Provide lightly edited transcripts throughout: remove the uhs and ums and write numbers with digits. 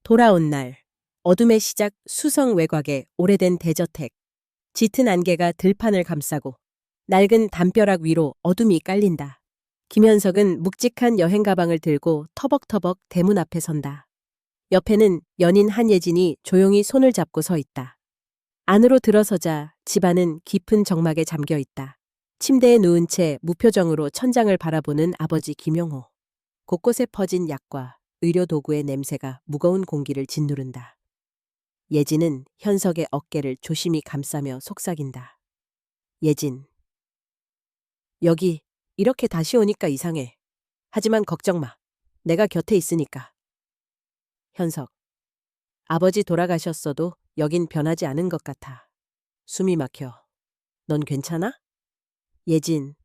돌아온 날, 어둠의 시작 수성 외곽의 오래된 대저택. 짙은 안개가 들판을 감싸고 낡은 담벼락 위로 어둠이 깔린다. 김현석은 묵직한 여행 가방을 들고 터벅터벅 대문 앞에 선다. 옆에는 연인 한예진이 조용히 손을 잡고 서 있다. 안으로 들어서자 집안은 깊은 정막에 잠겨 있다. 침대에 누운 채 무표정으로 천장을 바라보는 아버지 김용호. 곳곳에 퍼진 약과 의료 도구의 냄새가 무거운 공기를 짓누른다. 예진은 현석의 어깨를 조심히 감싸며 속삭인다. 예진. 여기 이렇게 다시 오니까 이상해. 하지만 걱정 마. 내가 곁에 있으니까. 현석. 아버지 돌아가셨어도 여긴 변하지 않은 것 같아. 숨이 막혀. 넌 괜찮아? 예진.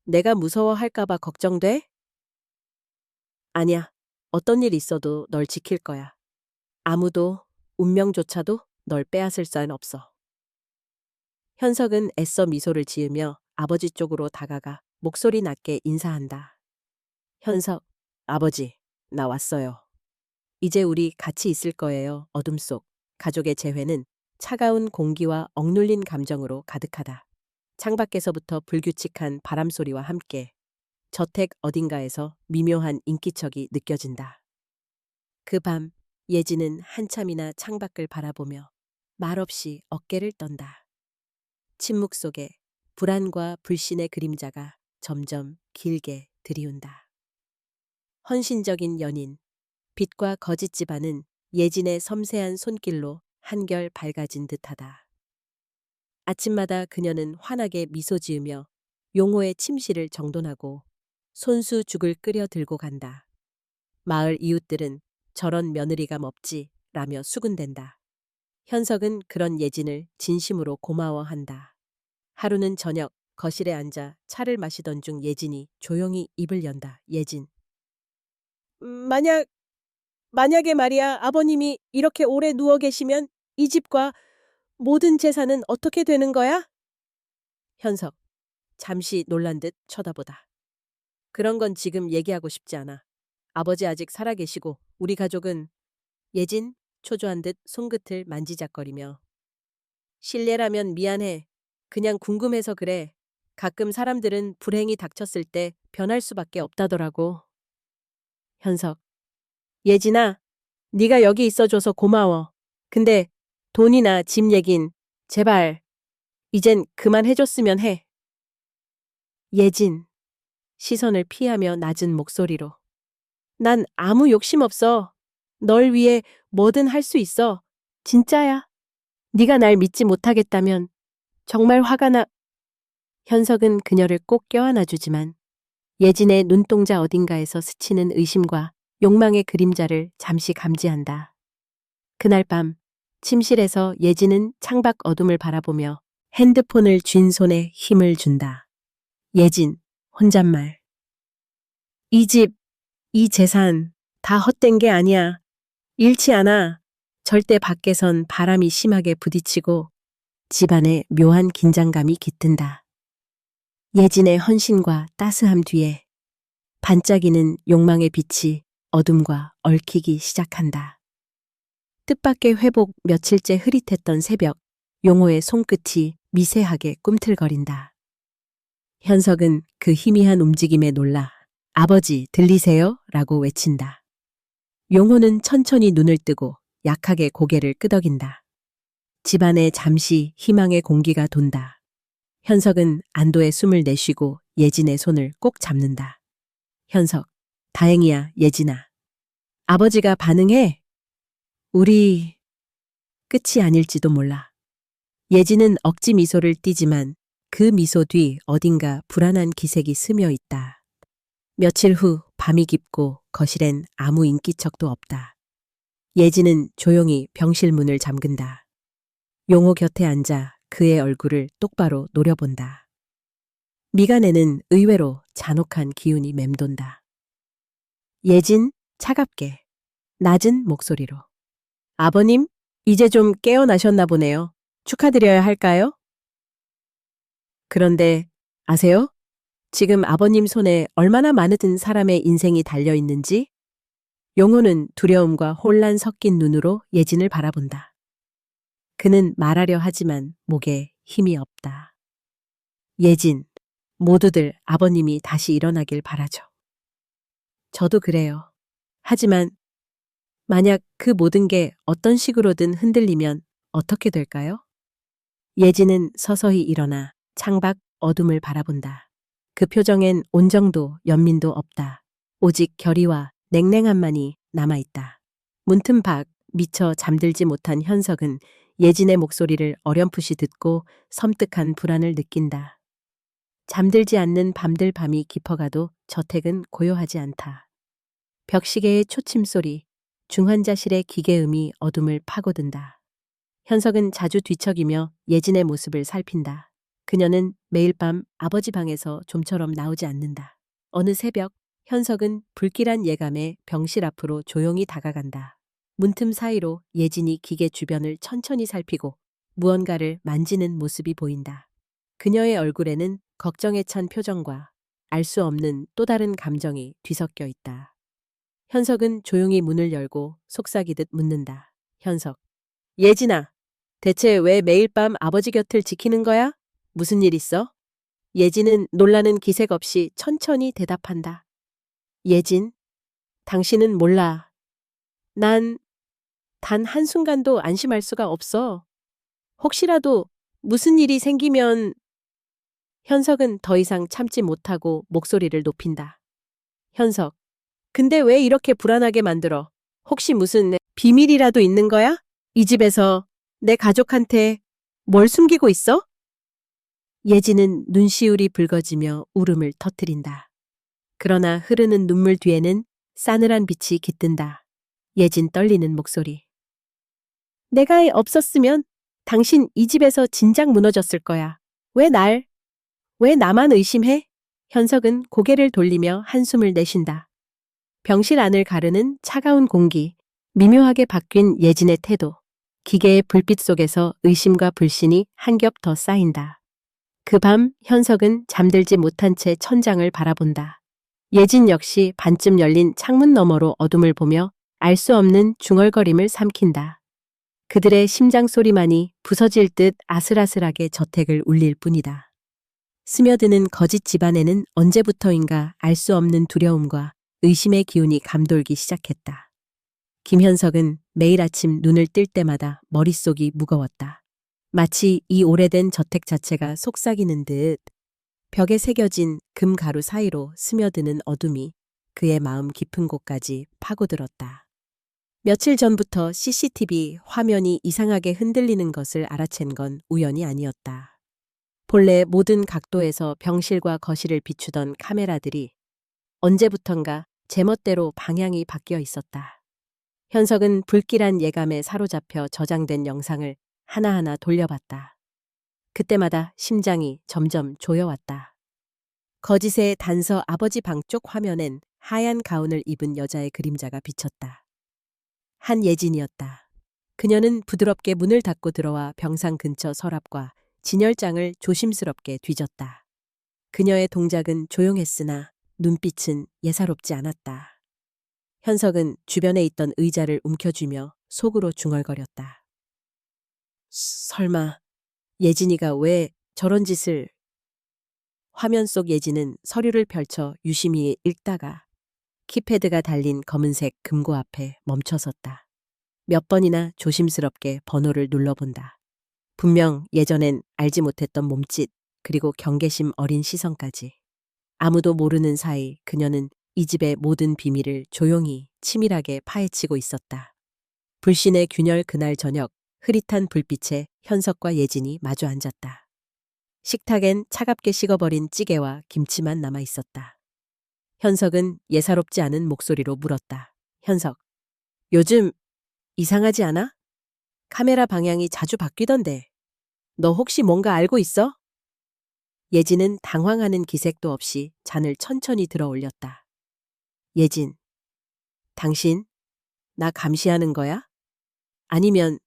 내가 무서워할까봐 걱정돼? 아니야. 어떤 일 있어도 널 지킬 거야. 아무도, 운명조차도 널 빼앗을 수는 없어. 현석은 애써 미소를 지으며 아버지 쪽으로 다가가 목소리 낮게 인사한다. 현석, 아버지, 나 왔어요. 이제 우리 같이 있을 거예요. 어둠 속 가족의 재회는 차가운 공기와 억눌린 감정으로 가득하다. 창밖에서부터 불규칙한 바람 소리와 함께 저택 어딘가에서 미묘한 인기척이 느껴진다. 그 밤 예진은 한참이나 창밖을 바라보며 말없이 어깨를 떤다. 침묵 속에 불안과 불신의 그림자가 점점 길게 들이운다. 헌신적인 연인, 빛과 거짓 집안은 예진의 섬세한 손길로 한결 밝아진 듯하다. 아침마다 그녀는 환하게 미소 지으며 용호의 침실을 정돈하고 손수 죽을 끓여 들고 간다. 마을 이웃들은 저런 며느리가 없지 라며 수군댄다. 현석은 그런 예진을 진심으로 고마워한다. 하루는 저녁 거실에 앉아 차를 마시던 중 예진이 조용히 입을 연다. 예진. 만약에 말이야 아버님이 이렇게 오래 누워 계시면 이 집과 모든 재산은 어떻게 되는 거야? 현석. 잠시 놀란 듯 쳐다보다. 그런 건 지금 얘기하고 싶지 않아. 아버지 아직 살아계시고 우리 가족은. 예진 초조한 듯 손끝을 만지작거리며. 실례라면 미안해. 그냥 궁금해서 그래. 가끔 사람들은 불행이 닥쳤을 때 변할 수밖에 없다더라고. 현석. 예진아, 네가 여기 있어줘서 고마워. 근데 돈이나 집 얘긴 제발 이젠 그만해줬으면 해. 예진. 시선을 피하며 낮은 목소리로. 난 아무 욕심 없어. 널 위해 뭐든 할 수 있어. 진짜야. 네가 날 믿지 못하겠다면 정말 화가 나. 현석은 그녀를 꼭 껴안아주지만 예진의 눈동자 어딘가에서 스치는 의심과 욕망의 그림자를 잠시 감지한다. 그날 밤 침실에서 예진은 창밖 어둠을 바라보며 핸드폰을 쥔 손에 힘을 준다. 예진, 혼잣말. 이 집, 이 재산 다 헛된 게 아니야. 잃지 않아. 절대 밖에선 바람이 심하게 부딪히고 집안에 묘한 긴장감이 깃든다. 예진의 헌신과 따스함 뒤에 반짝이는 욕망의 빛이 어둠과 얽히기 시작한다. 뜻밖의 회복 며칠째 흐릿했던 새벽, 용호의 손끝이 미세하게 꿈틀거린다. 현석은 그 희미한 움직임에 놀라 아버지 들리세요? 라고 외친다. 용호는 천천히 눈을 뜨고 약하게 고개를 끄덕인다. 집안에 잠시 희망의 공기가 돈다. 현석은 안도의 숨을 내쉬고 예진의 손을 꼭 잡는다. 현석, 다행이야 예진아. 아버지가 반응해? 우리 끝이 아닐지도 몰라. 예진은 억지 미소를 띠지만 그 미소 뒤 어딘가 불안한 기색이 스며 있다. 며칠 후 밤이 깊고 거실엔 아무 인기척도 없다. 예진은 조용히 병실 문을 잠근다. 용호 곁에 앉아 그의 얼굴을 똑바로 노려본다. 미간에는 의외로 잔혹한 기운이 맴돈다. 예진 차갑게 낮은 목소리로. 아버님, 이제 좀 깨어나셨나 보네요. 축하드려야 할까요? 그런데 아세요? 지금 아버님 손에 얼마나 많은 사람의 인생이 달려 있는지? 용호는 두려움과 혼란 섞인 눈으로 예진을 바라본다. 그는 말하려 하지만 목에 힘이 없다. 예진, 모두들 아버님이 다시 일어나길 바라죠. 저도 그래요. 하지만 만약 그 모든 게 어떤 식으로든 흔들리면 어떻게 될까요? 예진은 서서히 일어나 창밖 어둠을 바라본다. 그 표정엔 온정도 연민도 없다. 오직 결의와 냉랭함만이 남아있다. 문틈박 미처 잠들지 못한 현석은 예진의 목소리를 어렴풋이 듣고 섬뜩한 불안을 느낀다. 잠들지 않는 밤들 밤이 깊어가도 저택은 고요하지 않다. 벽시계의 초침소리, 중환자실의 기계음이 어둠을 파고든다. 현석은 자주 뒤척이며 예진의 모습을 살핀다. 그녀는 매일 밤 아버지 방에서 좀처럼 나오지 않는다. 어느 새벽 현석은 불길한 예감에 병실 앞으로 조용히 다가간다. 문틈 사이로 예진이 기계 주변을 천천히 살피고 무언가를 만지는 모습이 보인다. 그녀의 얼굴에는 걱정에 찬 표정과 알 수 없는 또 다른 감정이 뒤섞여 있다. 현석은 조용히 문을 열고 속삭이듯 묻는다. 현석. 예진아, 대체 왜 매일 밤 아버지 곁을 지키는 거야? 무슨 일 있어? 예진은 놀라는 기색 없이 천천히 대답한다. 예진, 당신은 몰라. 난 단 한순간도 안심할 수가 없어. 혹시라도 무슨 일이 생기면... 현석은 더 이상 참지 못하고 목소리를 높인다. 현석, 근데 왜 이렇게 불안하게 만들어? 혹시 무슨 비밀이라도 있는 거야? 이 집에서 내 가족한테 뭘 숨기고 있어? 예진은 눈시울이 붉어지며 울음을 터뜨린다. 그러나 흐르는 눈물 뒤에는 싸늘한 빛이 깃든다. 예진 떨리는 목소리. 내가 없었으면 당신 이 집에서 진작 무너졌을 거야. 왜 나만 의심해? 현석은 고개를 돌리며 한숨을 내쉰다. 병실 안을 가르는 차가운 공기, 미묘하게 바뀐 예진의 태도, 기계의 불빛 속에서 의심과 불신이 한 겹 더 쌓인다. 그 밤 현석은 잠들지 못한 채 천장을 바라본다. 예진 역시 반쯤 열린 창문 너머로 어둠을 보며 알 수 없는 중얼거림을 삼킨다. 그들의 심장 소리만이 부서질 듯 아슬아슬하게 저택을 울릴 뿐이다. 스며드는 거짓 집안에는 언제부터인가 알 수 없는 두려움과 의심의 기운이 감돌기 시작했다. 김현석은 매일 아침 눈을 뜰 때마다 머릿속이 무거웠다. 마치 이 오래된 저택 자체가 속삭이는 듯 벽에 새겨진 금가루 사이로 스며드는 어둠이 그의 마음 깊은 곳까지 파고들었다. 며칠 전부터 CCTV 화면이 이상하게 흔들리는 것을 알아챈 건 우연이 아니었다. 본래 모든 각도에서 병실과 거실을 비추던 카메라들이 언제부턴가 제멋대로 방향이 바뀌어 있었다. 현석은 불길한 예감에 사로잡혀 저장된 영상을 하나하나 돌려봤다. 그때마다 심장이 점점 조여왔다. 거짓의 단서 아버지 방 쪽 화면엔 하얀 가운을 입은 여자의 그림자가 비쳤다. 한예진이었다. 그녀는 부드럽게 문을 닫고 들어와 병상 근처 서랍과 진열장을 조심스럽게 뒤졌다. 그녀의 동작은 조용했으나 눈빛은 예사롭지 않았다. 현석은 주변에 있던 의자를 움켜쥐며 속으로 중얼거렸다. 설마 예진이가 왜 저런 짓을... 화면 속 예진은 서류를 펼쳐 유심히 읽다가 키패드가 달린 검은색 금고 앞에 멈춰섰다. 몇 번이나 조심스럽게 번호를 눌러본다. 분명 예전엔 알지 못했던 몸짓 그리고 경계심 어린 시선까지. 아무도 모르는 사이 그녀는 이 집의 모든 비밀을 조용히 치밀하게 파헤치고 있었다. 불신의 균열 그날 저녁 흐릿한 불빛에 현석과 예진이 마주 앉았다. 식탁엔 차갑게 식어버린 찌개와 김치만 남아 있었다. 현석은 예사롭지 않은 목소리로 물었다. 현석, 요즘 이상하지 않아? 카메라 방향이 자주 바뀌던데. 너 혹시 뭔가 알고 있어? 예진은 당황하는 기색도 없이 잔을 천천히 들어 올렸다. 예진, 당신 나 감시하는 거야? 아니면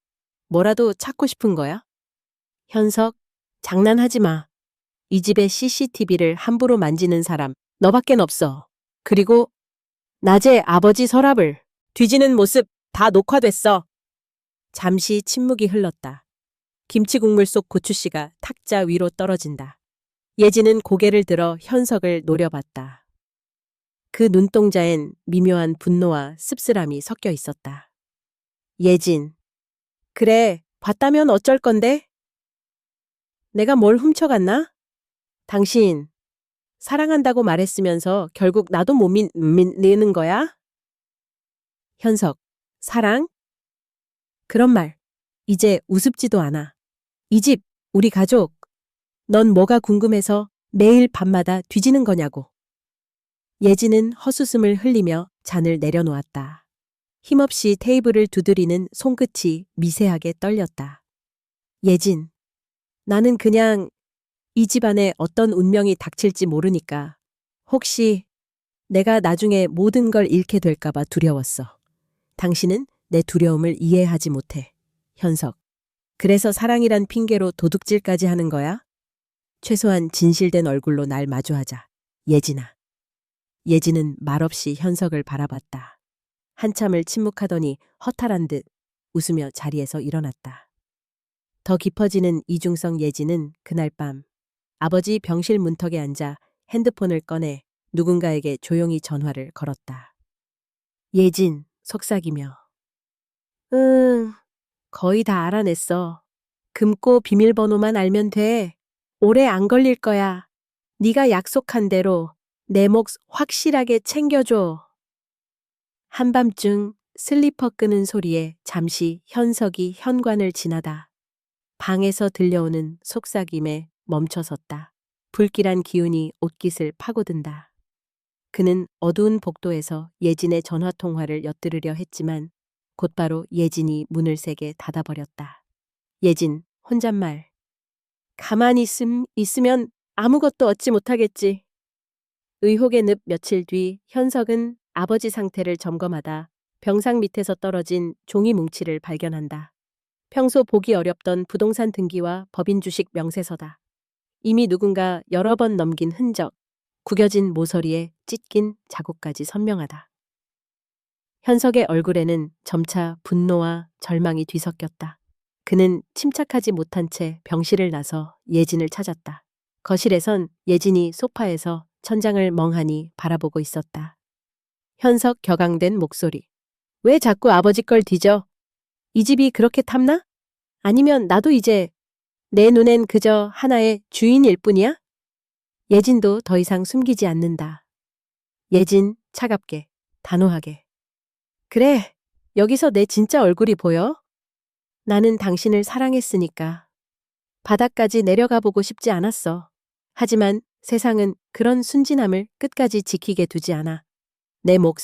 뭐라도 찾고 싶은 거야? 현석, 장난하지 마. 이 집의 CCTV를 함부로 만지는 사람 너밖엔 없어. 그리고 낮에 아버지 서랍을... 뒤지는 모습 다 녹화됐어. 잠시 침묵이 흘렀다. 김치 국물 속 고추씨가 탁자 위로 떨어진다. 예진은 고개를 들어 현석을 노려봤다. 그 눈동자엔 미묘한 분노와 씁쓸함이 섞여 있었다. 예진. 그래, 봤다면 어쩔 건데? 내가 뭘 훔쳐갔나? 당신, 사랑한다고 말했으면서 결국 나도 못 믿는 거야? 현석, 사랑? 그런 말, 이제 우습지도 않아. 이 집, 우리 가족. 넌 뭐가 궁금해서 매일 밤마다 뒤지는 거냐고. 예진은 헛웃음을 흘리며 잔을 내려놓았다. 힘없이 테이블을 두드리는 손끝이 미세하게 떨렸다. 예진, 나는 그냥 이 집안에 어떤 운명이 닥칠지 모르니까 혹시 내가 나중에 모든 걸 잃게 될까봐 두려웠어. 당신은 내 두려움을 이해하지 못해. 현석, 그래서 사랑이란 핑계로 도둑질까지 하는 거야? 최소한 진실된 얼굴로 날 마주하자. 예진아. 예진은 말없이 현석을 바라봤다. 한참을 침묵하더니 허탈한 듯 웃으며 자리에서 일어났다. 더 깊어지는 이중성 예진은 그날 밤 아버지 병실 문턱에 앉아 핸드폰을 꺼내 누군가에게 조용히 전화를 걸었다. 예진, 속삭이며. 응, 거의 다 알아냈어. 금고 비밀번호만 알면 돼. 오래 안 걸릴 거야. 네가 약속한 대로 내 몫 확실하게 챙겨줘. 한밤중 슬리퍼 끄는 소리에 잠시 현석이 현관을 지나다 방에서 들려오는 속삭임에 멈춰섰다. 불길한 기운이 옷깃을 파고든다. 그는 어두운 복도에서 예진의 전화통화를 엿들으려 했지만 곧바로 예진이 문을 세게 닫아버렸다. 예진, 혼잣말. 가만히 있으면 아무것도 얻지 못하겠지. 의혹의 늪 며칠 뒤 현석은 아버지 상태를 점검하다 병상 밑에서 떨어진 종이 뭉치를 발견한다. 평소 보기 어렵던 부동산 등기와 법인 주식 명세서다. 이미 누군가 여러 번 넘긴 흔적, 구겨진 모서리에 찢긴 자국까지 선명하다. 현석의 얼굴에는 점차 분노와 절망이 뒤섞였다. 그는 침착하지 못한 채 병실을 나서 예진을 찾았다. 거실에선 예진이 소파에서 천장을 멍하니 바라보고 있었다. 현석 격앙된 목소리. 왜 자꾸 아버지 걸 뒤져? 이 집이 그렇게 탐나? 아니면 나도 이제 내 눈엔 그저 하나의 주인일 뿐이야? 예진도 더 이상 숨기지 않는다. 예진 차갑게, 단호하게. 그래, 여기서 내 진짜 얼굴이 보여? 나는 당신을 사랑했으니까. 바닥까지 내려가 보고 싶지 않았어. 하지만 세상은 그런 순진함을 끝까지 지키게 두지 않아. 내 몫,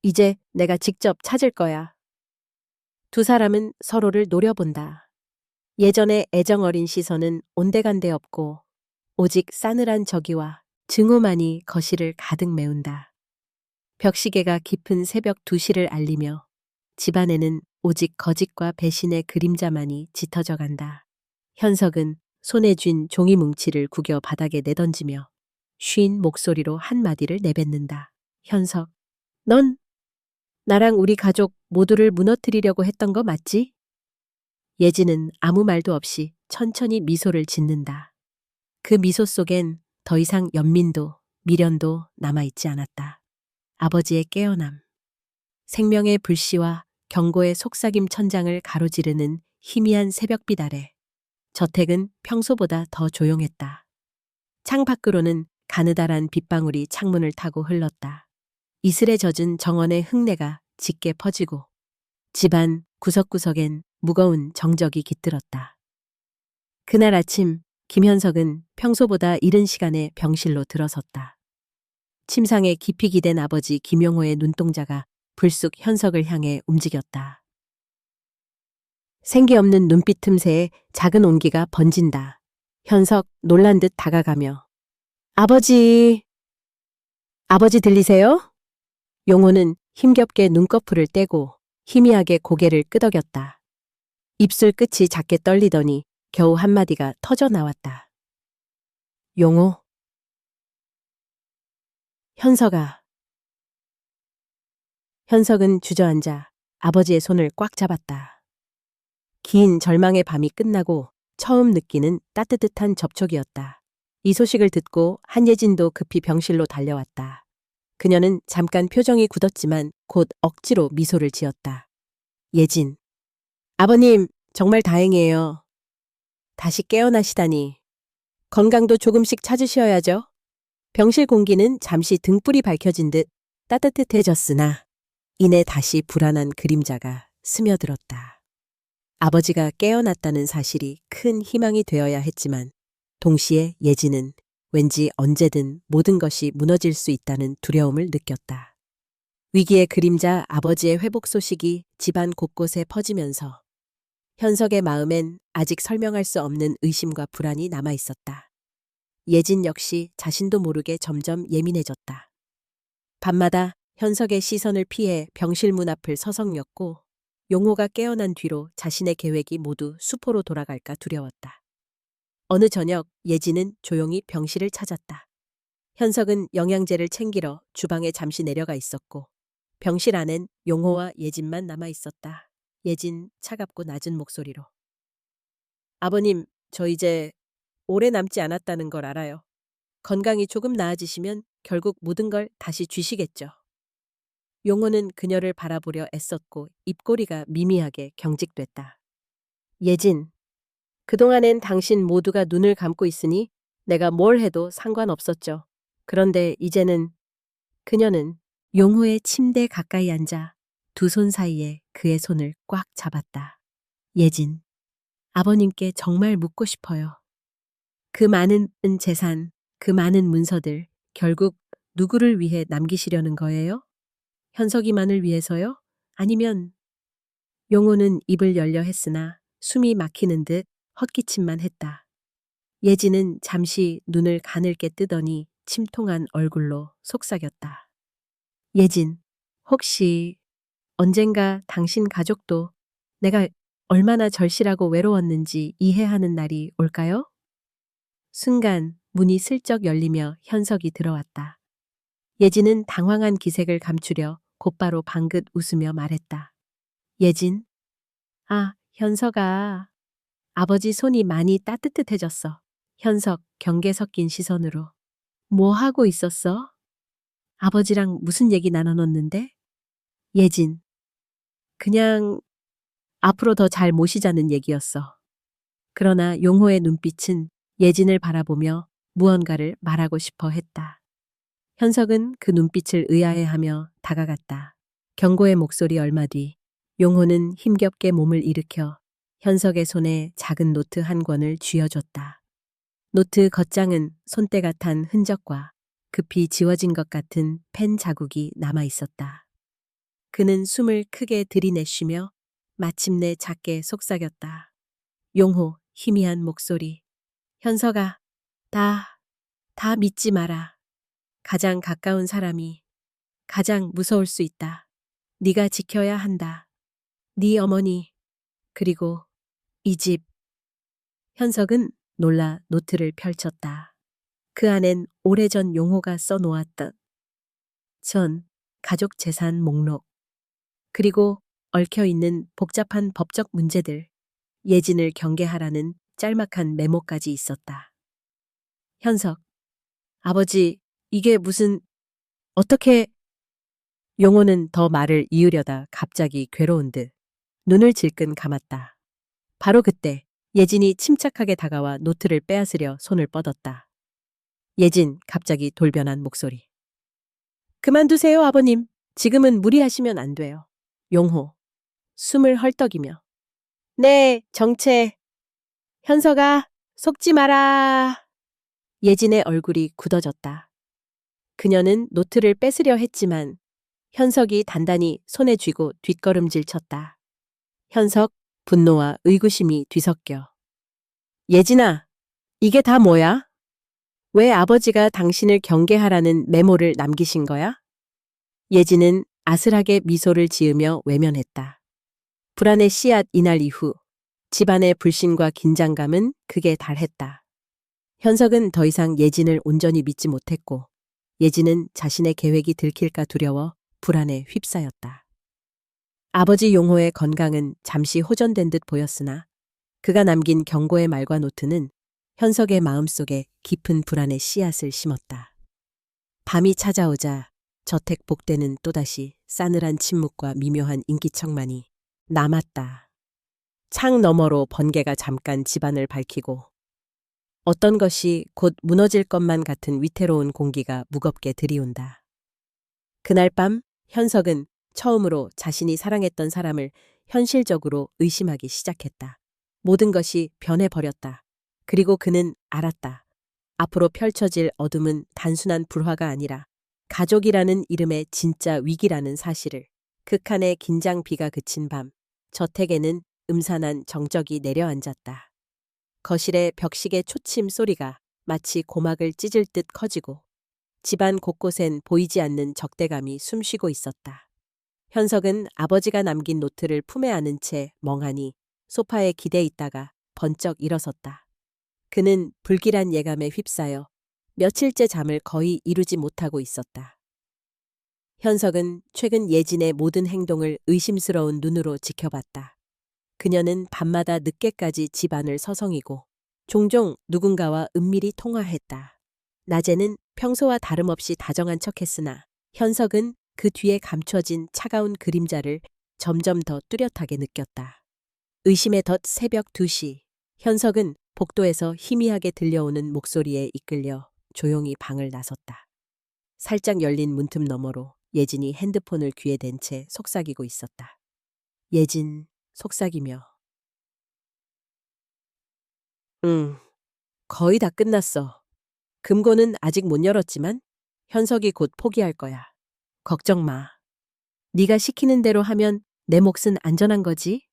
이제 내가 직접 찾을 거야. 두 사람은 서로를 노려본다. 예전의 애정어린 시선은 온데간데 없고 오직 싸늘한 저기와 증오만이 거실을 가득 메운다. 벽시계가 깊은 새벽 2시를 알리며 집안에는 오직 거짓과 배신의 그림자만이 짙어져 간다. 현석은 손에 쥔 종이 뭉치를 구겨 바닥에 내던지며 쉰 목소리로 한마디를 내뱉는다. 현석, 넌 나랑 우리 가족 모두를 무너뜨리려고 했던 거 맞지? 예진은 아무 말도 없이 천천히 미소를 짓는다. 그 미소 속엔 더 이상 연민도 미련도 남아있지 않았다. 아버지의 깨어남, 생명의 불씨와 경고의 속삭임 천장을 가로지르는 희미한 새벽빛 아래 저택은 평소보다 더 조용했다. 창 밖으로는 가느다란 빗방울이 창문을 타고 흘렀다. 이슬에 젖은 정원의 흙내가 짙게 퍼지고 집안 구석구석엔 무거운 정적이 깃들었다. 그날 아침 김현석은 평소보다 이른 시간에 병실로 들어섰다. 침상에 깊이 기댄 아버지 김용호의 눈동자가 불쑥 현석을 향해 움직였다. 생기 없는 눈빛 틈새에 작은 온기가 번진다. 현석 놀란 듯 다가가며 아버지 들리세요? 용호는 힘겹게 눈꺼풀을 떼고 희미하게 고개를 끄덕였다. 입술 끝이 작게 떨리더니 겨우 한마디가 터져 나왔다. 용호. 현석아. 현석은 주저앉아 아버지의 손을 꽉 잡았다. 긴 절망의 밤이 끝나고 처음 느끼는 따뜻한 접촉이었다. 이 소식을 듣고 한예진도 급히 병실로 달려왔다. 그녀는 잠깐 표정이 굳었지만 곧 억지로 미소를 지었다. 예진. 아버님, 정말 다행이에요. 다시 깨어나시다니. 건강도 조금씩 찾으셔야죠. 병실 공기는 잠시 등불이 밝혀진 듯 따뜻해졌으나 이내 다시 불안한 그림자가 스며들었다. 아버지가 깨어났다는 사실이 큰 희망이 되어야 했지만 동시에 예진은 왠지 언제든 모든 것이 무너질 수 있다는 두려움을 느꼈다. 위기의 그림자 아버지의 회복 소식이 집안 곳곳에 퍼지면서 현석의 마음엔 아직 설명할 수 없는 의심과 불안이 남아 있었다. 예진 역시 자신도 모르게 점점 예민해졌다. 밤마다 현석의 시선을 피해 병실 문 앞을 서성였고 용호가 깨어난 뒤로 자신의 계획이 모두 수포로 돌아갈까 두려웠다. 어느 저녁 예진은 조용히 병실을 찾았다. 현석은 영양제를 챙기러 주방에 잠시 내려가 있었고 병실 안엔 용호와 예진만 남아 있었다. 예진 차갑고 낮은 목소리로. 아버님, 저 이제 오래 남지 않았다는 걸 알아요. 건강이 조금 나아지시면 결국 모든 걸 다시 쥐시겠죠. 용호는 그녀를 바라보려 애썼고 입꼬리가 미미하게 경직됐다. 예진, 그동안엔 당신 모두가 눈을 감고 있으니 내가 뭘 해도 상관없었죠. 그런데 이제는 그녀는 용호의 침대 가까이 앉아 두 손 사이에 그의 손을 꽉 잡았다. 예진, 아버님께 정말 묻고 싶어요. 그 많은 재산, 그 많은 문서들 결국 누구를 위해 남기시려는 거예요? 현석이만을 위해서요? 아니면 용호는 입을 열려 했으나 숨이 막히는 듯 헛기침만 했다. 예진은 잠시 눈을 가늘게 뜨더니 침통한 얼굴로 속삭였다. 예진, 혹시 언젠가 당신 가족도 내가 얼마나 절실하고 외로웠는지 이해하는 날이 올까요? 순간 문이 슬쩍 열리며 현석이 들어왔다. 예진은 당황한 기색을 감추려 곧바로 방긋 웃으며 말했다. 예진? 아, 현석아. 아버지 손이 많이 따뜻해졌어. 현석 경계 섞인 시선으로. 뭐 하고 있었어? 아버지랑 무슨 얘기 나눠놓는데? 예진. 그냥 앞으로 더 잘 모시자는 얘기였어. 그러나 용호의 눈빛은 예진을 바라보며 무언가를 말하고 싶어 했다. 현석은 그 눈빛을 의아해하며 다가갔다. 경고의 목소리 얼마 뒤 용호는 힘겹게 몸을 일으켜 현석의 손에 작은 노트 한 권을 쥐어줬다. 노트 겉장은 손때가 탄 흔적과 급히 지워진 것 같은 펜 자국이 남아 있었다. 그는 숨을 크게 들이내쉬며 마침내 작게 속삭였다. 용호, 희미한 목소리. 현석아, 다 믿지 마라. 가장 가까운 사람이 가장 무서울 수 있다. 네가 지켜야 한다. 네 어머니, 그리고 이 집. 현석은 놀라 노트를 펼쳤다. 그 안엔 오래전 용호가 써놓았던 전 가족 재산 목록, 그리고 얽혀있는 복잡한 법적 문제들, 예진을 경계하라는 짤막한 메모까지 있었다. 현석, 아버지, 이게 무슨, 어떻게... 용호는 더 말을 이으려다 갑자기 괴로운 듯 눈을 질끈 감았다. 바로 그때 예진이 침착하게 다가와 노트를 빼앗으려 손을 뻗었다. 예진, 갑자기 돌변한 목소리. 그만두세요, 아버님. 지금은 무리하시면 안 돼요. 용호, 숨을 헐떡이며. 네, 정체. 현석아, 속지 마라. 예진의 얼굴이 굳어졌다. 그녀는 노트를 뺏으려 했지만 현석이 단단히 손에 쥐고 뒷걸음질 쳤다. 현석, 분노와 의구심이 뒤섞여. 예진아, 이게 다 뭐야? 왜 아버지가 당신을 경계하라는 메모를 남기신 거야? 예진은 아슬하게 미소를 지으며 외면했다. 불안의 씨앗 이날 이후 집안의 불신과 긴장감은 극에 달했다. 현석은 더 이상 예진을 온전히 믿지 못했고 예진은 자신의 계획이 들킬까 두려워 불안에 휩싸였다. 아버지 용호의 건강은 잠시 호전된 듯 보였으나 그가 남긴 경고의 말과 노트는 현석의 마음속에 깊은 불안의 씨앗을 심었다. 밤이 찾아오자 저택 복대는 또다시 싸늘한 침묵과 미묘한 인기척만이 남았다. 창 너머로 번개가 잠깐 집안을 밝히고 어떤 것이 곧 무너질 것만 같은 위태로운 공기가 무겁게 들이온다. 그날 밤 현석은 처음으로 자신이 사랑했던 사람을 현실적으로 의심하기 시작했다. 모든 것이 변해버렸다. 그리고 그는 알았다. 앞으로 펼쳐질 어둠은 단순한 불화가 아니라 가족이라는 이름의 진짜 위기라는 사실을. 극한의 긴장비가 그친 밤, 저택에는 음산한 정적이 내려앉았다. 거실의 벽시계 초침 소리가 마치 고막을 찢을 듯 커지고 집안 곳곳엔 보이지 않는 적대감이 숨쉬고 있었다. 현석은 아버지가 남긴 노트를 품에 안은 채 멍하니 소파에 기대 있다가 번쩍 일어섰다. 그는 불길한 예감에 휩싸여 며칠째 잠을 거의 이루지 못하고 있었다. 현석은 최근 예진의 모든 행동을 의심스러운 눈으로 지켜봤다. 그녀는 밤마다 늦게까지 집안을 서성이고 종종 누군가와 은밀히 통화했다. 낮에는 평소와 다름없이 다정한 척했으나 현석은 그 뒤에 감춰진 차가운 그림자를 점점 더 뚜렷하게 느꼈다. 의심의 덧 새벽 2시, 현석은 복도에서 희미하게 들려오는 목소리에 이끌려 조용히 방을 나섰다. 살짝 열린 문틈 너머로 예진이 핸드폰을 귀에 댄 채 속삭이고 있었다. 예진, 속삭이며. 거의 다 끝났어. 금고는 아직 못 열었지만 현석이 곧 포기할 거야. 걱정 마. 네가 시키는 대로 하면 내 몫은 안전한 거지?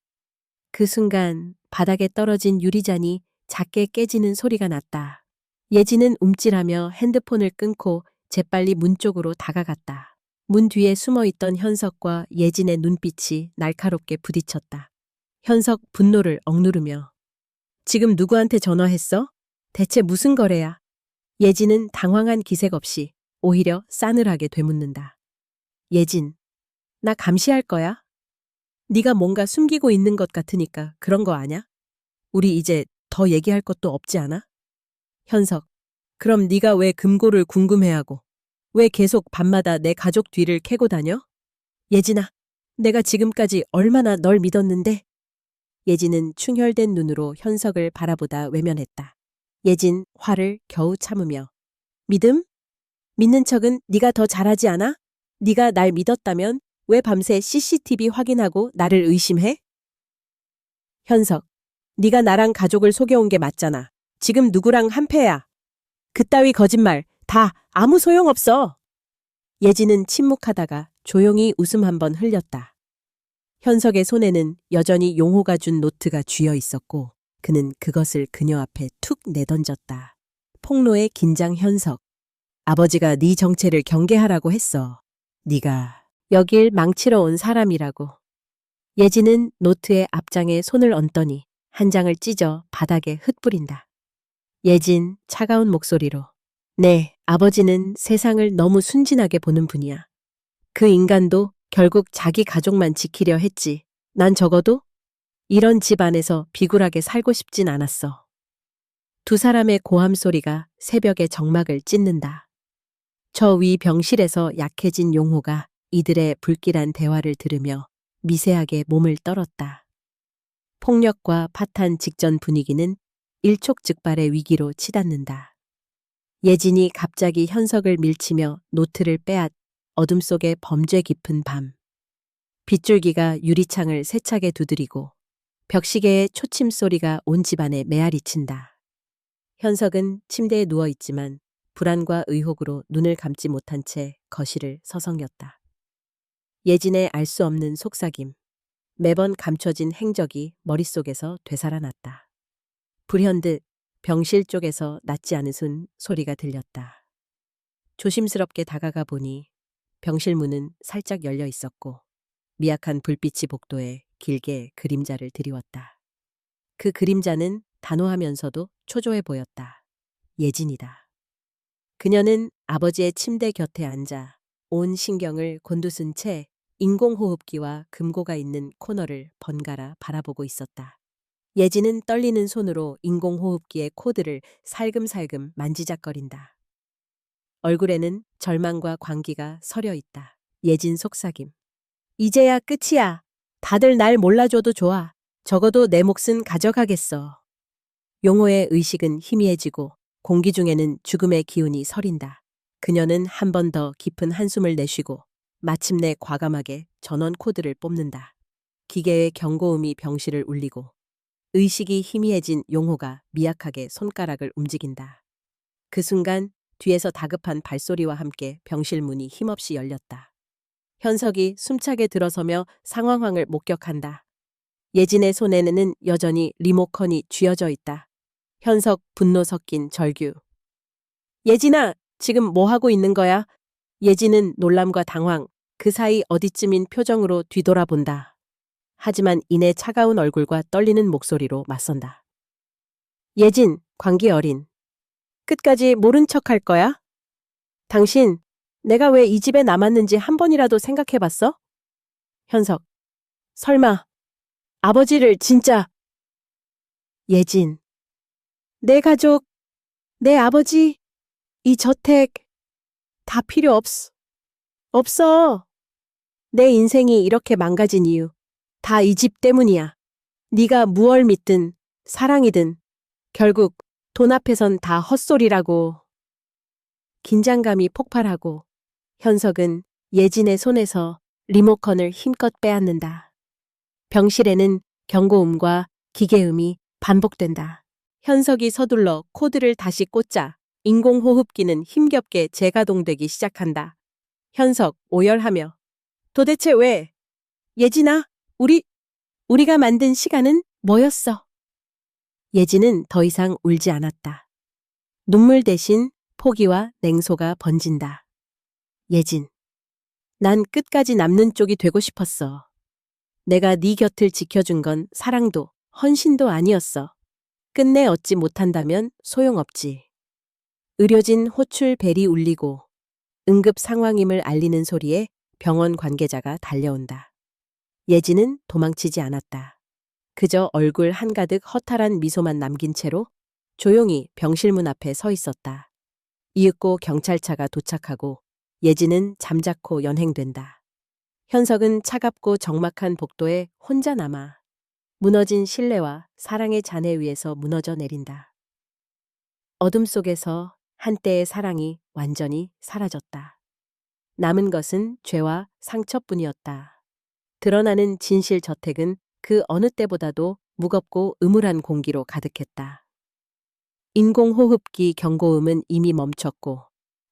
그 순간 바닥에 떨어진 유리잔이 작게 깨지는 소리가 났다. 예진은 움찔하며 핸드폰을 끊고 재빨리 문 쪽으로 다가갔다. 문 뒤에 숨어있던 현석과 예진의 눈빛이 날카롭게 부딪혔다. 현석 분노를 억누르며 지금 누구한테 전화했어? 대체 무슨 거래야? 예진은 당황한 기색 없이 오히려 싸늘하게 되묻는다. 예진, 나 감시할 거야? 네가 뭔가 숨기고 있는 것 같으니까 그런 거 아냐? 우리 이제 더 얘기할 것도 없지 않아? 현석, 그럼 네가 왜 금고를 궁금해하고 왜 계속 밤마다 내 가족 뒤를 캐고 다녀? 예진아, 내가 지금까지 얼마나 널 믿었는데? 예진은 충혈된 눈으로 현석을 바라보다 외면했다. 예진 화를 겨우 참으며 믿음? 믿는 척은 네가 더 잘하지 않아? 네가 날 믿었다면 왜 밤새 CCTV 확인하고 나를 의심해? 현석, 네가 나랑 가족을 속여온 게 맞잖아. 지금 누구랑 한패야. 그따위 거짓말 다 아무 소용없어. 예진은 침묵하다가 조용히 웃음 한번 흘렸다. 현석의 손에는 여전히 용호가 준 노트가 쥐어 있었고 그는 그것을 그녀 앞에 툭 내던졌다. 폭로의 긴장 현석. 아버지가 네 정체를 경계하라고 했어. 네가 여길 망치러 온 사람이라고. 예진은 노트의 앞장에 손을 얹더니 한 장을 찢어 바닥에 흩뿌린다. 예진 차가운 목소리로 네, 아버지는 세상을 너무 순진하게 보는 분이야. 그 인간도 결국 자기 가족만 지키려 했지. 난 적어도 이런 집 안에서 비굴하게 살고 싶진 않았어. 두 사람의 고함 소리가 새벽의 정막을 찢는다. 저 위 병실에서 약해진 용호가 이들의 불길한 대화를 들으며 미세하게 몸을 떨었다. 폭력과 파탄 직전 분위기는 일촉즉발의 위기로 치닫는다. 예진이 갑자기 현석을 밀치며 노트를 빼앗 어둠 속의 범죄 깊은 밤. 빗줄기가 유리창을 세차게 두드리고 벽시계의 초침 소리가 온 집안에 메아리친다. 현석은 침대에 누워있지만 불안과 의혹으로 눈을 감지 못한 채 거실을 서성였다. 예진의 알 수 없는 속삭임, 매번 감춰진 행적이 머릿속에서 되살아났다. 불현듯 병실 쪽에서 낫지 않으순 소리가 들렸다. 조심스럽게 다가가 보니 병실 문은 살짝 열려 있었고 미약한 불빛이 복도에 길게 그림자를 드리웠다. 그 그림자는 단호하면서도 초조해 보였다. 예진이다. 그녀는 아버지의 침대 곁에 앉아 온 신경을 곤두쓴 채 인공호흡기와 금고가 있는 코너를 번갈아 바라보고 있었다. 예진은 떨리는 손으로 인공호흡기의 코드를 살금살금 만지작거린다. 얼굴에는 절망과 광기가 서려 있다. 예진 속삭임. 이제야 끝이야. 다들 날 몰라줘도 좋아. 적어도 내 몫은 가져가겠어. 용호의 의식은 희미해지고 공기 중에는 죽음의 기운이 서린다. 그녀는 한 번 더 깊은 한숨을 내쉬고 마침내 과감하게 전원 코드를 뽑는다. 기계의 경고음이 병실을 울리고 의식이 희미해진 용호가 미약하게 손가락을 움직인다. 그 순간 뒤에서 다급한 발소리와 함께 병실 문이 힘없이 열렸다. 현석이 숨차게 들어서며 상황을 목격한다. 예진의 손에는 여전히 리모컨이 쥐어져 있다. 현석 분노 섞인 절규. 예진아, 지금 뭐 하고 있는 거야? 예진은 놀람과 당황, 그 사이 어디쯤인 표정으로 뒤돌아본다. 하지만 이내 차가운 얼굴과 떨리는 목소리로 맞선다. 예진, 광기 어린. 끝까지 모른 척 할 거야? 당신, 내가 왜 이 집에 남았는지 한 번이라도 생각해 봤어? 현석, 설마, 아버지를 진짜. 예진, 내 가족, 내 아버지, 이 저택, 다 필요 없어. 내 인생이 이렇게 망가진 이유, 다 이 집 때문이야. 네가 무얼 믿든, 사랑이든, 결국 돈 앞에선 다 헛소리라고. 긴장감이 폭발하고 현석은 예진의 손에서 리모컨을 힘껏 빼앗는다. 병실에는 경고음과 기계음이 반복된다. 현석이 서둘러 코드를 다시 꽂자 인공호흡기는 힘겹게 재가동되기 시작한다. 현석 오열하며 도대체 왜? 예진아, 우리가 만든 시간은 뭐였어? 예진은 더 이상 울지 않았다. 눈물 대신 포기와 냉소가 번진다. 예진, 난 끝까지 남는 쪽이 되고 싶었어. 내가 네 곁을 지켜준 건 사랑도 헌신도 아니었어. 끝내 얻지 못한다면 소용없지. 의료진 호출 벨이 울리고 응급 상황임을 알리는 소리에 병원 관계자가 달려온다. 예진은 도망치지 않았다. 그저 얼굴 한가득 허탈한 미소만 남긴 채로 조용히 병실 문 앞에 서 있었다. 이윽고 경찰차가 도착하고 예진은 잠자코 연행된다. 현석은 차갑고 적막한 복도에 혼자 남아 무너진 신뢰와 사랑의 잔해 위에서 무너져 내린다. 어둠 속에서 한때의 사랑이 완전히 사라졌다. 남은 것은 죄와 상처뿐이었다. 드러나는 진실 저택은 그 어느 때보다도 무겁고 음울한 공기로 가득했다. 인공호흡기 경고음은 이미 멈췄고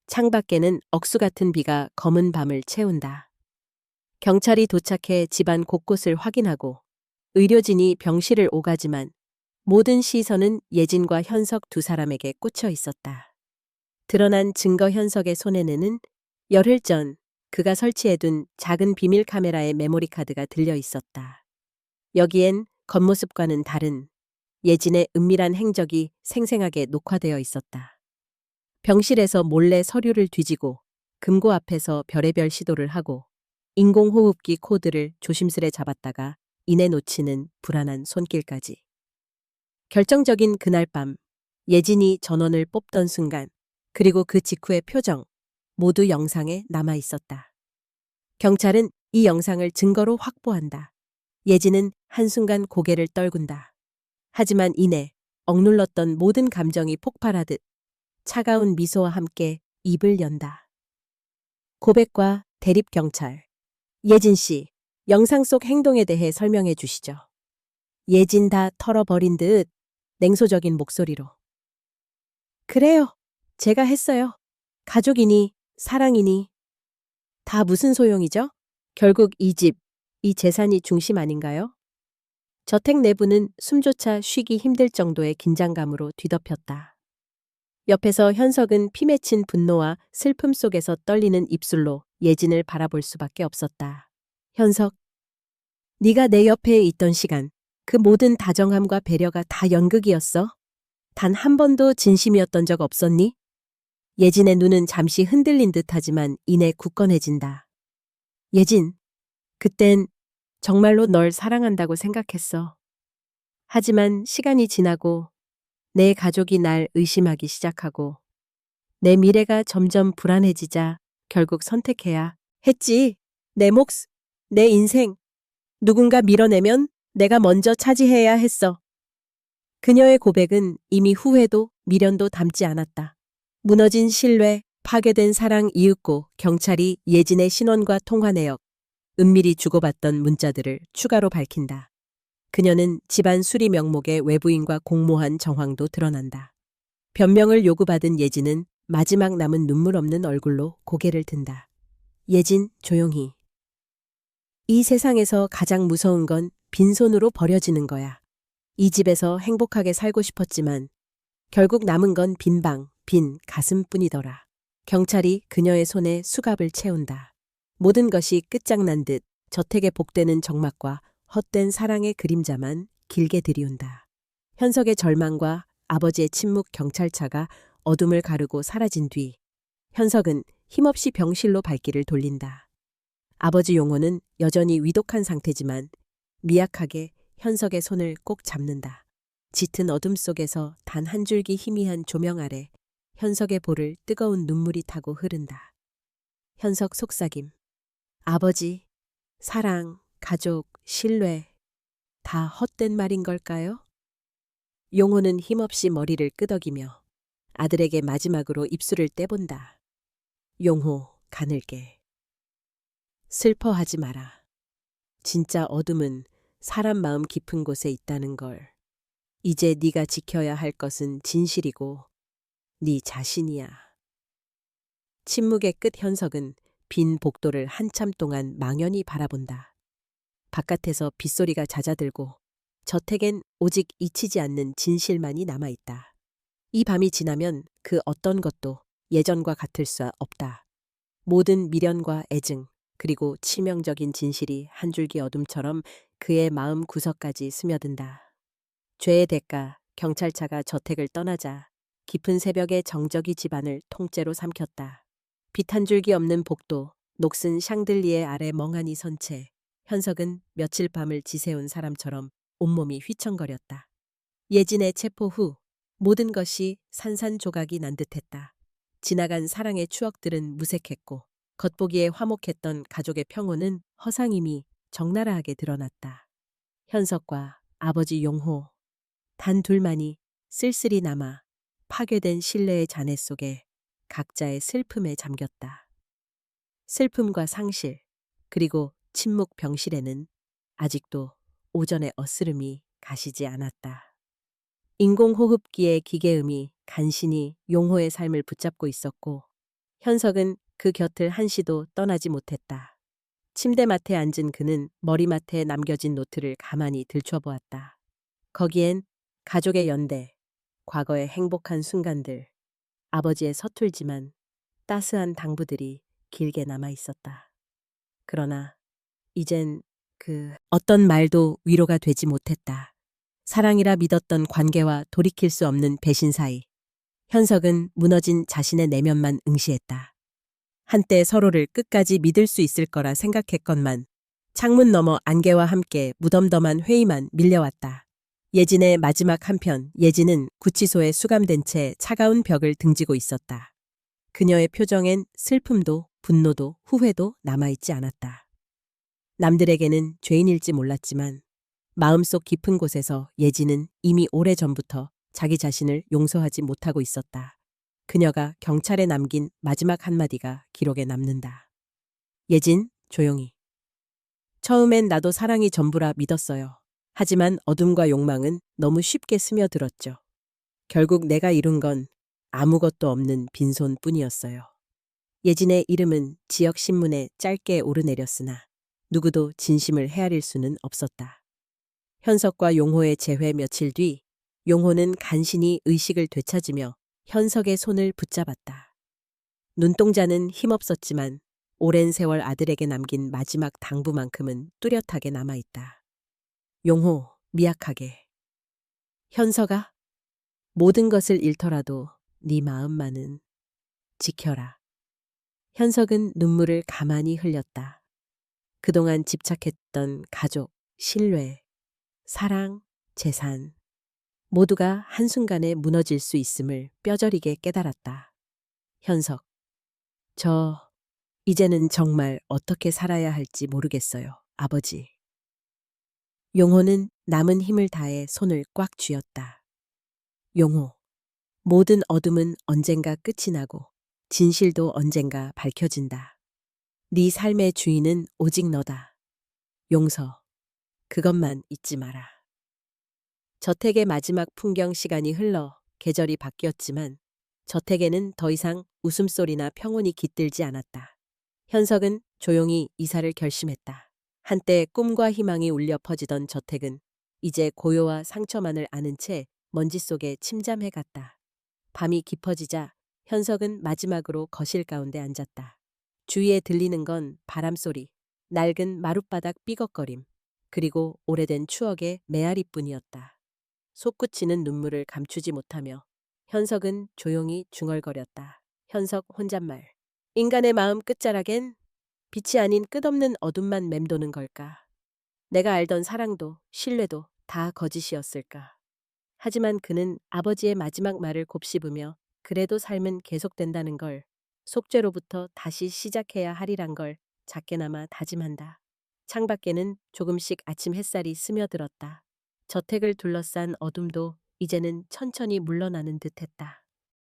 창밖에는 억수 같은 비가 검은 밤을 채운다. 경찰이 도착해 집안 곳곳을 확인하고 의료진이 병실을 오가지만 모든 시선은 예진과 현석 두 사람에게 꽂혀 있었다. 드러난 증거 현석의 손에는 열흘 전 그가 설치해둔 작은 비밀 카메라의 메모리 카드가 들려 있었다. 여기엔 겉모습과는 다른 예진의 은밀한 행적이 생생하게 녹화되어 있었다. 병실에서 몰래 서류를 뒤지고 금고 앞에서 별의별 시도를 하고 인공호흡기 코드를 조심스레 잡았다가 이내 놓치는 불안한 손길까지. 결정적인 그날 밤 예진이 전원을 뽑던 순간 그리고 그 직후의 표정 모두 영상에 남아 있었다. 경찰은 이 영상을 증거로 확보한다. 예진은 한순간 고개를 떨군다. 하지만 이내 억눌렀던 모든 감정이 폭발하듯 차가운 미소와 함께 입을 연다. 고백과 대립경찰. 예진 씨, 영상 속 행동에 대해 설명해 주시죠. 예진 다 털어버린 듯 냉소적인 목소리로. 그래요. 제가 했어요. 가족이니 사랑이니 다 무슨 소용이죠? 결국 이 집, 이 재산이 중심 아닌가요? 저택 내부는 숨조차 쉬기 힘들 정도의 긴장감으로 뒤덮였다. 옆에서 현석은 피 맺힌 분노와 슬픔 속에서 떨리는 입술로 예진을 바라볼 수밖에 없었다. 현석, 네가 내 옆에 있던 시간, 그 모든 다정함과 배려가 다 연극이었어? 단 한 번도 진심이었던 적 없었니? 예진의 눈은 잠시 흔들린 듯하지만 이내 굳건해진다. 예진, 그땐 정말로 널 사랑한다고 생각했어. 하지만 시간이 지나고 내 가족이 날 의심하기 시작하고 내 미래가 점점 불안해지자 결국 선택해야 했지. 내 몫, 내 인생. 누군가 밀어내면 내가 먼저 차지해야 했어. 그녀의 고백은 이미 후회도 미련도 담지 않았다. 무너진 신뢰, 파괴된 사랑 이윽고 경찰이 예진의 신원과 통화 내역, 은밀히 주고받던 문자들을 추가로 밝힌다. 그녀는 집안 수리 명목의 외부인과 공모한 정황도 드러난다. 변명을 요구받은 예진은 마지막 남은 눈물 없는 얼굴로 고개를 든다. 예진, 조용히. 이 세상에서 가장 무서운 건 빈손으로 버려지는 거야. 이 집에서 행복하게 살고 싶었지만 결국 남은 건 빈 방, 빈 가슴뿐이더라. 경찰이 그녀의 손에 수갑을 채운다. 모든 것이 끝장난 듯 저택에 복되는 적막과 헛된 사랑의 그림자만 길게 들이운다. 현석의 절망과 아버지의 침묵 경찰차가 어둠을 가르고 사라진 뒤 현석은 힘없이 병실로 발길을 돌린다. 아버지 용호는 여전히 위독한 상태지만 미약하게 현석의 손을 꼭 잡는다. 짙은 어둠 속에서 단 한 줄기 희미한 조명 아래 현석의 볼을 뜨거운 눈물이 타고 흐른다. 현석 속삭임. 아버지, 사랑, 가족, 신뢰, 다 헛된 말인 걸까요? 용호는 힘없이 머리를 끄덕이며 아들에게 마지막으로 입술을 떼본다. 용호, 가늘게. 슬퍼하지 마라. 진짜 어둠은 사람 마음 깊은 곳에 있다는 걸. 이제 네가 지켜야 할 것은 진실이고 네 자신이야. 침묵의 끝 현석은 빈 복도를 한참 동안 망연히 바라본다. 바깥에서 빗소리가 잦아들고 저택엔 오직 잊히지 않는 진실만이 남아있다. 이 밤이 지나면 그 어떤 것도 예전과 같을 수 없다. 모든 미련과 애증, 그리고 치명적인 진실이 한 줄기 어둠처럼 그의 마음 구석까지 스며든다. 죄의 대가, 경찰차가 저택을 떠나자 깊은 새벽의 정적이 집안을 통째로 삼켰다. 빛 한 줄기 없는 복도, 녹슨 샹들리에 아래 멍하니 선 채 현석은 며칠 밤을 지새운 사람처럼 온몸이 휘청거렸다. 예진의 체포 후 모든 것이 산산조각이 난 듯했다. 지나간 사랑의 추억들은 무색했고 겉보기에 화목했던 가족의 평온은 허상임이 적나라하게 드러났다. 현석과 아버지 용호, 단 둘만이 쓸쓸히 남아 파괴된 신뢰의 잔해 속에 각자의 슬픔에 잠겼다. 슬픔과 상실, 그리고 침묵 병실에는 아직도 오전의 어스름이 가시지 않았다. 인공호흡기의 기계음이 간신히 용호의 삶을 붙잡고 있었고 현석은 그 곁을 한시도 떠나지 못했다. 침대맡에 앉은 그는 머리맡에 남겨진 노트를 가만히 들춰보았다. 거기엔 가족의 연대, 과거의 행복한 순간들, 아버지의 서툴지만 따스한 당부들이 길게 남아 있었다. 그러나 이젠 그 어떤 말도 위로가 되지 못했다. 사랑이라 믿었던 관계와 돌이킬 수 없는 배신 사이. 현석은 무너진 자신의 내면만 응시했다. 한때 서로를 끝까지 믿을 수 있을 거라 생각했건만 창문 너머 안개와 함께 무덤덤한 회의만 밀려왔다. 예진의 마지막 한편, 예진은 구치소에 수감된 채 차가운 벽을 등지고 있었다. 그녀의 표정엔 슬픔도 분노도 후회도 남아있지 않았다. 남들에게는 죄인일지 몰랐지만 마음속 깊은 곳에서 예진은 이미 오래전부터 자기 자신을 용서하지 못하고 있었다. 그녀가 경찰에 남긴 마지막 한마디가 기록에 남는다. 예진, 조용히. 처음엔 나도 사랑이 전부라 믿었어요. 하지만 어둠과 욕망은 너무 쉽게 스며들었죠. 결국 내가 이룬 건 아무것도 없는 빈손뿐이었어요. 예진의 이름은 지역 신문에 짧게 오르내렸으나 누구도 진심을 헤아릴 수는 없었다. 현석과 용호의 재회 며칠 뒤 용호는 간신히 의식을 되찾으며 현석의 손을 붙잡았다. 눈동자는 힘없었지만 오랜 세월 아들에게 남긴 마지막 당부만큼은 뚜렷하게 남아있다. 용호, 미약하게. 현석아, 모든 것을 잃더라도 네 마음만은. 지켜라. 현석은 눈물을 가만히 흘렸다. 그동안 집착했던 가족, 신뢰, 사랑, 재산, 모두가 한순간에 무너질 수 있음을 뼈저리게 깨달았다. 현석, 이제는 정말 어떻게 살아야 할지 모르겠어요, 아버지. 용호는 남은 힘을 다해 손을 꽉 쥐었다. 용호, 모든 어둠은 언젠가 끝이 나고 진실도 언젠가 밝혀진다. 네 삶의 주인은 오직 너다. 용서, 그것만 잊지 마라. 저택의 마지막 풍경 시간이 흘러 계절이 바뀌었지만 저택에는 더 이상 웃음소리나 평온이 깃들지 않았다. 현석은 조용히 이사를 결심했다. 한때 꿈과 희망이 울려 퍼지던 저택은 이제 고요와 상처만을 아는 채 먼지 속에 침잠해 갔다. 밤이 깊어지자 현석은 마지막으로 거실 가운데 앉았다. 주위에 들리는 건 바람소리, 낡은 마룻바닥 삐걱거림, 그리고 오래된 추억의 메아리뿐이었다. 솟구치는 눈물을 감추지 못하며 현석은 조용히 중얼거렸다. 현석 혼잣말. 인간의 마음 끝자락엔 빛이 아닌 끝없는 어둠만 맴도는 걸까? 내가 알던 사랑도 신뢰도 다 거짓이었을까? 하지만 그는 아버지의 마지막 말을 곱씹으며 그래도 삶은 계속된다는 걸, 속죄로부터 다시 시작해야 하리란 걸 작게나마 다짐한다. 창밖에는 조금씩 아침 햇살이 스며들었다. 저택을 둘러싼 어둠도 이제는 천천히 물러나는 듯했다.